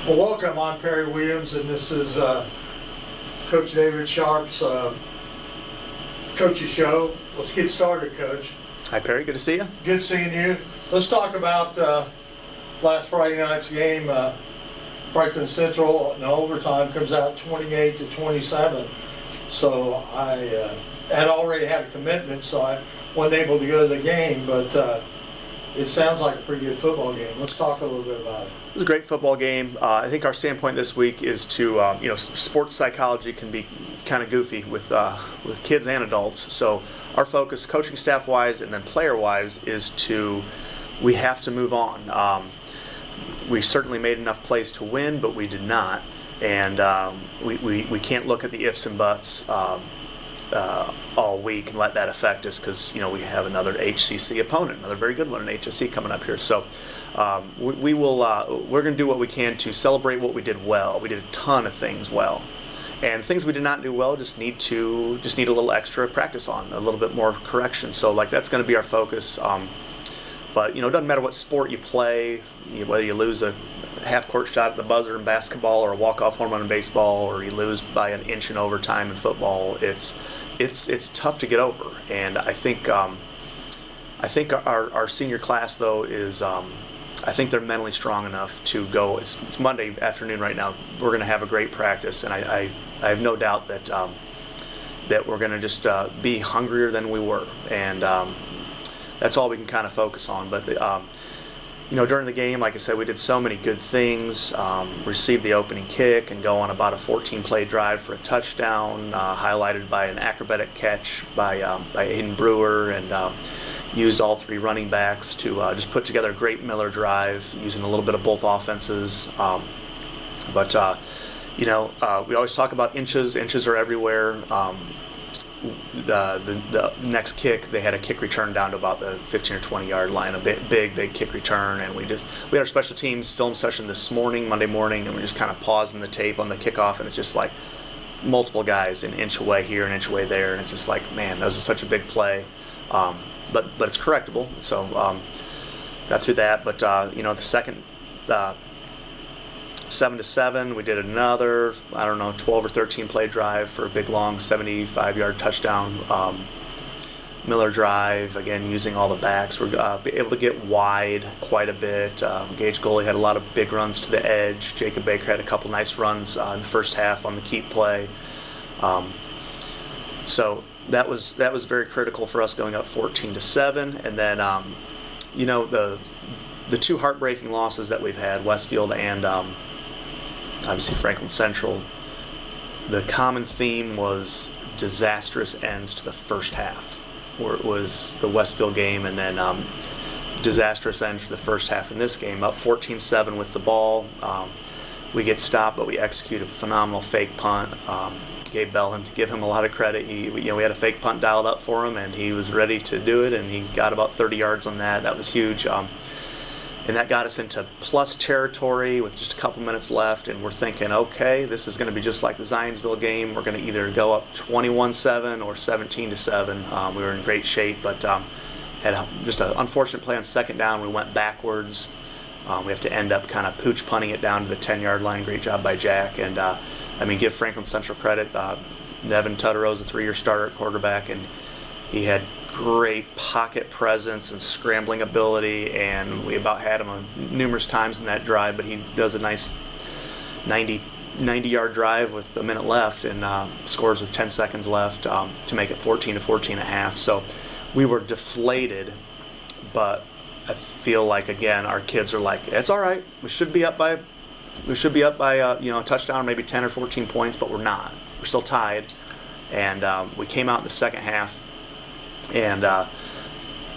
Well, welcome. I'm Perry Williams, and this is Coach David Sharpe's Coach's Show. Let's get started, Coach. Hi, Perry. Good to see you. Good seeing you. Let's talk about last Friday night's game. Franklin Central in overtime comes out 28-27. So I had already had a commitment, so I wasn't able to go to the game, but it sounds like a pretty good football game. Let's talk a little bit about it. It was a great football game. I think our standpoint this week is to, sports psychology can be kind of goofy with kids and adults. So our focus, coaching staff-wise and then player-wise, is we have to move on. We certainly made enough plays to win, but we did not. And we can't look at the ifs and buts all week and let that affect us, because we have another HCC opponent, another very good one in HSC coming up here. So we're going to do what we can to celebrate what we did well. We did a ton of things well, and things we did not do well just need a little extra practice on, a little bit more correction. So that's going to be our focus. But it doesn't matter what sport you play, whether you lose a half-court shot at the buzzer in basketball or a walk-off home run in baseball, or you lose by an inch in overtime in football. It's tough to get over, and I think our senior class though is I think they're mentally strong enough to go. It's Monday afternoon right now. We're going to have a great practice, and I have no doubt that we're going to just be hungrier than we were, and that's all we can kind of focus on. But during the game, like I said, we did so many good things. Received the opening kick and go on about a 14-play drive for a touchdown, highlighted by an acrobatic catch by Aiden Brewer, and used all three running backs to just put together a great Miller drive using a little bit of both offenses. But we always talk about inches. Inches are everywhere. The next kick, they had a kick return down to about the 15 or 20 yard line, a big kick return, and we had our special teams film session this morning, Monday morning, and we just kind of pausing the tape on the kickoff, and it's just like multiple guys an inch away here, an inch away there, and it's just like, man, that was such a big play, but it's correctable. So got through that, but the second 7-7, we did another 12 or 13 play drive for a big long 75-yard touchdown Miller drive, again using all the backs. We're able to get wide quite a bit. Gage goalie had a lot of big runs to the edge. Jacob Baker had a couple nice runs in the first half on the keep play. So that was very critical for us going up 14-7, and then the two heartbreaking losses that we've had, Westfield and obviously Franklin Central, the common theme was disastrous ends to the first half, where it was the Westfield game, and then disastrous end for the first half in this game, up 14-7 with the ball. We get stopped, but we execute a phenomenal fake punt. Gabe Bellin, give him a lot of credit. We had a fake punt dialed up for him, and he was ready to do it, and he got about 30 yards on that. That was huge. And that got us into plus territory with just a couple minutes left, and we're thinking, okay, this is going to be just like the Zionsville game. We're going to either go up 21-7 or 17-7. We were in great shape, but had just an unfortunate play on second down. We went backwards. We have to end up kind of pooch punting it down to the 10-yard line. Great job by Jack. And give Franklin Central credit. Nevin Tuttero's a 3-year starter at quarterback, and he had great pocket presence and scrambling ability, and we about had him numerous times in that drive, but he does a nice 90-yard drive with a minute left, and scores with 10 seconds left to make it 14-14 and a half. So we were deflated, but I feel like, again, our kids are like, it's all right, we should be up by a touchdown, maybe 10 or 14 points, but we're not. We're still tied, and we came out in the second half and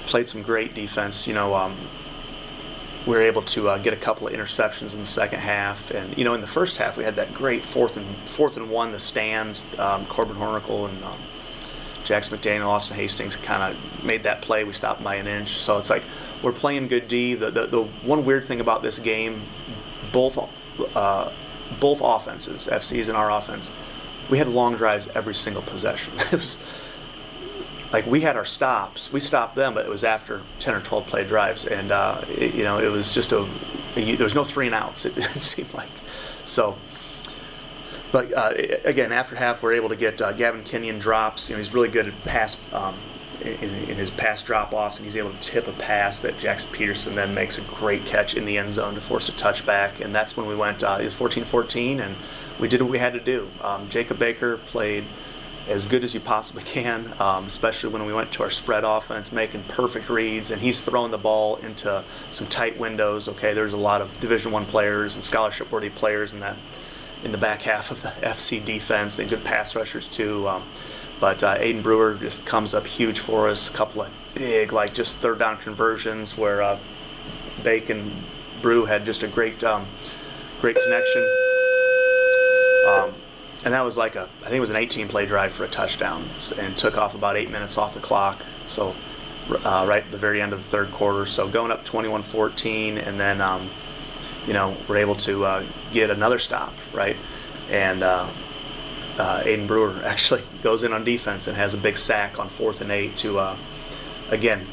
played some great defense. We were able to get a couple of interceptions in the second half, and in the first half we had that great fourth and one, the stand. Corbin Hornicle and Jackson McDaniel, Austin Hastings kind of made that play. We stopped by an inch, so it's like we're playing good D. The one weird thing about this game, both offenses, FC's and our offense, we had long drives every single possession. It was like we had our stops. We stopped them, but it was after 10 or 12 play drives, and it was just there was no 3 and outs. It seemed like So, but again, after half, we're able to get Gavin Kenyon drops. He's really good at pass in his pass drop-offs, and he's able to tip a pass that Jackson Peterson then makes a great catch in the end zone to force a touchback. And that's when we went, it was 14-14, and we did what we had to do. Jacob Baker played as good as you possibly can, especially when we went to our spread offense, making perfect reads, and he's throwing the ball into some tight windows. Okay, there's a lot of Division I players and scholarship-worthy players in the back half of the FC defense. They good pass rushers too, but Aiden Brewer just comes up huge for us. A couple of big, just third down conversions where Bake and Brew had just a great connection. And that was I think it was an 18-play drive for a touchdown, and took off about 8 minutes off the clock. So right at the very end of the third quarter. So going up 21-14, and then we're able to get another stop, right? And Aiden Brewer actually goes in on defense and has a big sack on 4th and 8 to again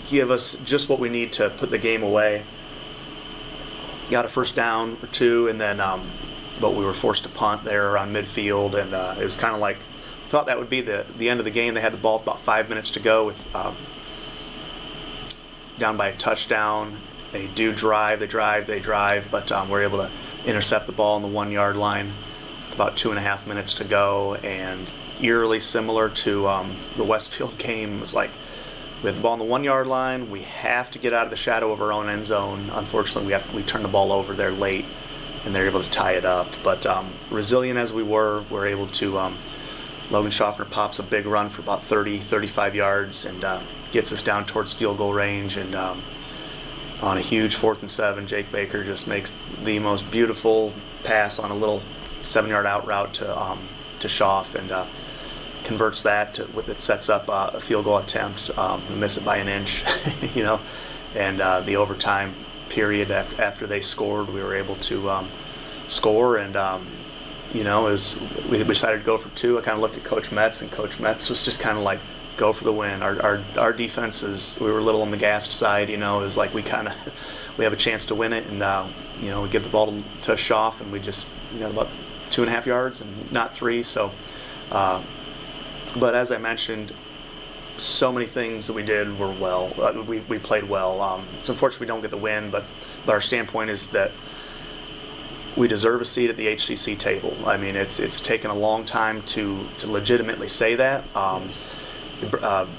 give us just what we need to put the game away. Got a first down or two, and then but we were forced to punt there around midfield, and it was kind of like, thought that would be the end of the game. They had the ball with about 5 minutes to go, with down by a touchdown. They do drive, but we're able to intercept the ball on the 1 yard line with about 2.5 minutes to go. And eerily similar to the Westfield game, it was like, we have the ball on the 1 yard line, we have to get out of the shadow of our own end zone. Unfortunately, we turn the ball over there late, and they're able to tie it up. But resilient as we're able to, Logan Schaffner pops a big run for about 35 yards and gets us down towards field goal range. And on a huge 4th and 7, Jake Baker just makes the most beautiful pass on a little 7-yard out route to Schaff, and converts that that sets up a field goal attempt. We miss it by an inch, and the overtime period after they scored, we were able to score, and we decided to go for 2. I kind of looked at Coach Metz, and Coach Metz was just kind of like, go for the win. Our defense we were a little on the gassed side. It was like we have a chance to win it, and we give the ball to Schaff, and we just about 2.5 yards and not 3. So, but as I mentioned, so many things that we did were well. We played well. It's unfortunate we don't get the win, but our standpoint is that we deserve a seat at the HCC table. I mean, it's taken a long time to legitimately say that.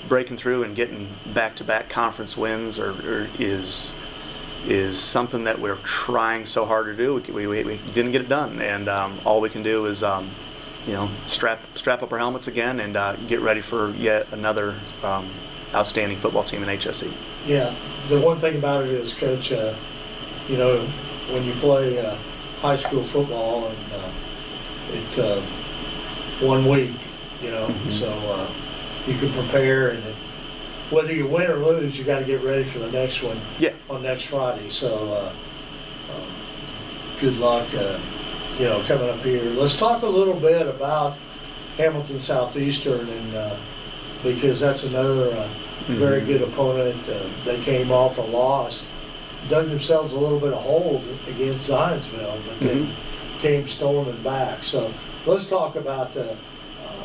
Breaking through and getting back-to-back conference wins is something that we're trying so hard to do. We didn't get it done, and all we can do is strap up our helmets again and get ready for yet another outstanding football team in HSE. Yeah, the one thing about it is, Coach, when you play high school football, and it's 1 week, so you can prepare, and whether you win or lose, you got to get ready for the next one on next Friday. So good luck, coming up here. Let's talk a little bit about Hamilton Southeastern, and because that's another very good opponent. They came off a loss, dug themselves a little bit of hole against Zionsville, but then came storming back. So let's talk about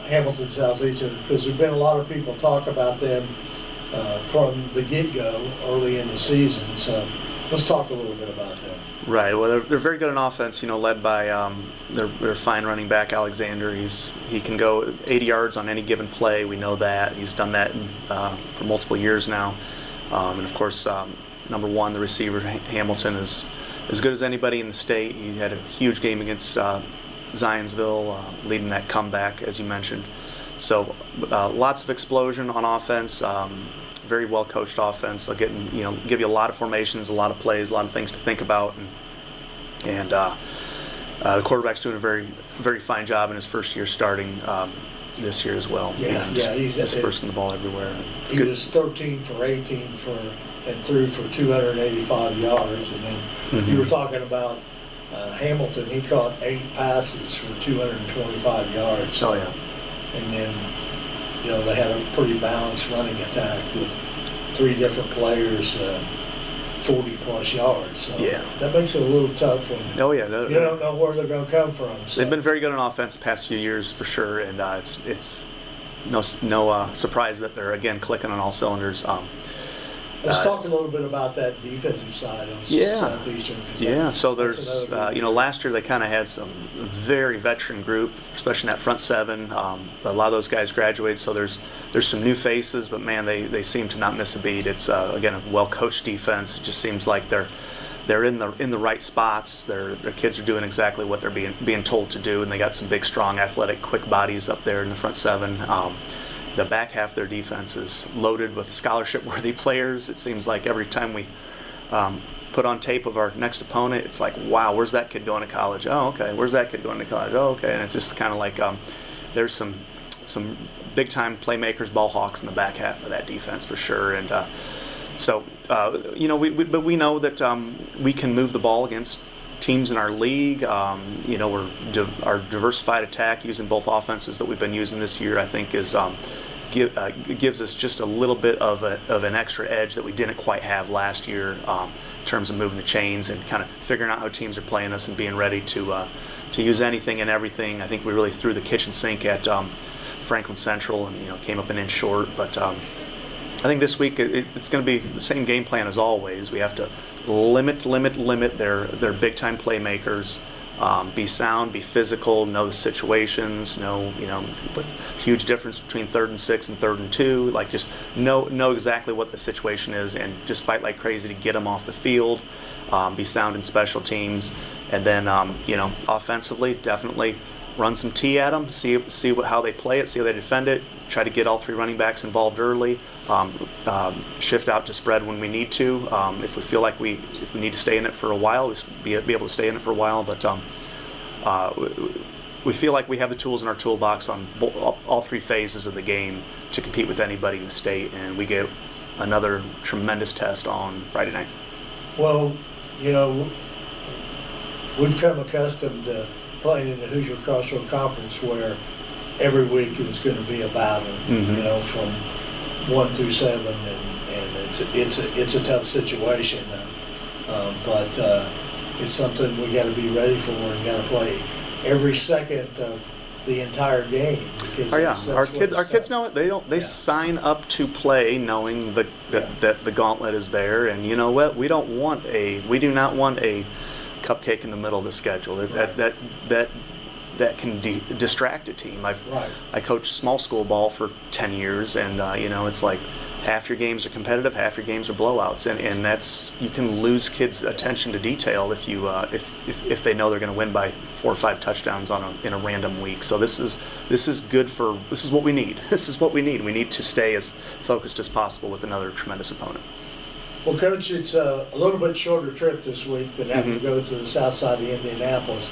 Hamilton Southeastern, because there's been a lot of people talk about them from the get-go early in the season. So let's talk a little bit about them. Right. Well, they're very good on offense. Led by their fine running back Alexander. He can go 80 yards on any given play. We know that. He's done that for multiple years now. And of course, number 1, the receiver Hamilton, is as good as anybody in the state. He had a huge game against Zionsville, leading that comeback, as you mentioned. So lots of explosion on offense. Very well coached offense. They'll give you a lot of formations, a lot of plays, a lot of things to think about, and the quarterback's doing a very, very fine job in his first year starting this year as well. He's dispersing the ball everywhere. He was 13 for 18 and threw for 285 yards, and then you were talking about Hamilton. He caught 8 passes for 225 yards. Oh yeah. And then they had a pretty balanced running attack with 3 different players 40-plus yards. So Yeah. that makes it a little tough when Oh yeah, you don't know where they're going to come from. So. they've been very good on offense the past few years for sure, and it's no surprise that they're again clicking on all cylinders. Let's talk a little bit about that defensive side of Southeastern. Yeah, so there's, last year they kind of had some very veteran group, especially in that front seven. A lot of those guys graduated, so there's some new faces, but man, they seem to not miss a beat. It's, again, a well-coached defense. It just seems like they're in the right spots. Their kids are doing exactly what they're being told to do, and they got some big, strong, athletic, quick bodies up there in the front seven. The back half of their defense is loaded with scholarship-worthy players. It seems like every time we put on tape of our next opponent, it's like, wow, where's that kid going to college? Oh, okay. Where's that kid going to college? Oh, okay. And it's just kind of like there's some big-time playmakers, ball hawks in the back half of that defense for sure. And but we know that we can move the ball against teams in our league. Our diversified attack using both offenses that we've been using this year, I think, is gives us just a little bit of an extra edge that we didn't quite have last year in terms of moving the chains and kind of figuring out how teams are playing us and being ready to use anything and everything. I think we really threw the kitchen sink at Franklin Central and came up an inch short. But I think this week it's going to be the same game plan as always. We have to limit their big time playmakers. Be sound, be physical, know the situations, know the huge difference between 3rd and 6 and 3rd and 2. Like just know exactly what the situation is and just fight like crazy to get them off the field. Be sound in special teams, and then offensively definitely run some T at them. See how they play it, see how they defend it. Try to get all 3 running backs involved early. Shift out to spread when we need to. If we feel like if we need to stay in it for a while, be able to stay in it for a while. But we feel like we have the tools in our toolbox on all 3 phases of the game to compete with anybody in the state, and we get another tremendous test on Friday night. Well, we've come accustomed to playing in the Hoosier Crossroad Conference where every week is going to be a battle, from 1 through 7, and it's a tough situation. But it's something we got to be ready for and got to play every second of the entire game. Because our kids know it. They sign up to play knowing that the gauntlet is there, and you know what? We do not want a cupcake in the middle of the schedule. That can distract a team. I coached small school ball for 10 years, and it's like half your games are competitive, half your games are blowouts, and that's, you can lose kids' attention to detail if you if they know they're going to win by 4 or 5 touchdowns in a random week. So this is what we need. This is what we need. We need to stay as focused as possible with another tremendous opponent. Well, Coach, it's a little bit shorter trip this week than having to go to the south side of Indianapolis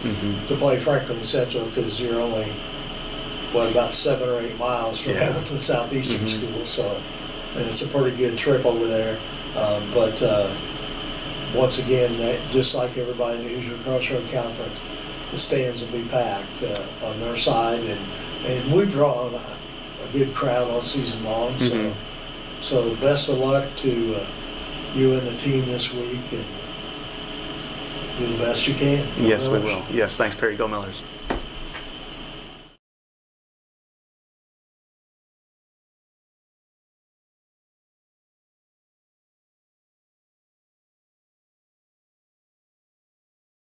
to play Franklin Central, because you're only, about 7 or 8 miles from Hamilton Southeastern School, and it's a pretty good trip over there. But once again, just like everybody in the Hoosier Crossroad Conference, the stands will be packed on their side, and we've drawn a good crowd all season long. So best of luck to you and the team this week, and do the best you can. Yes, we will. Yes, thanks, Perry. Go Millers.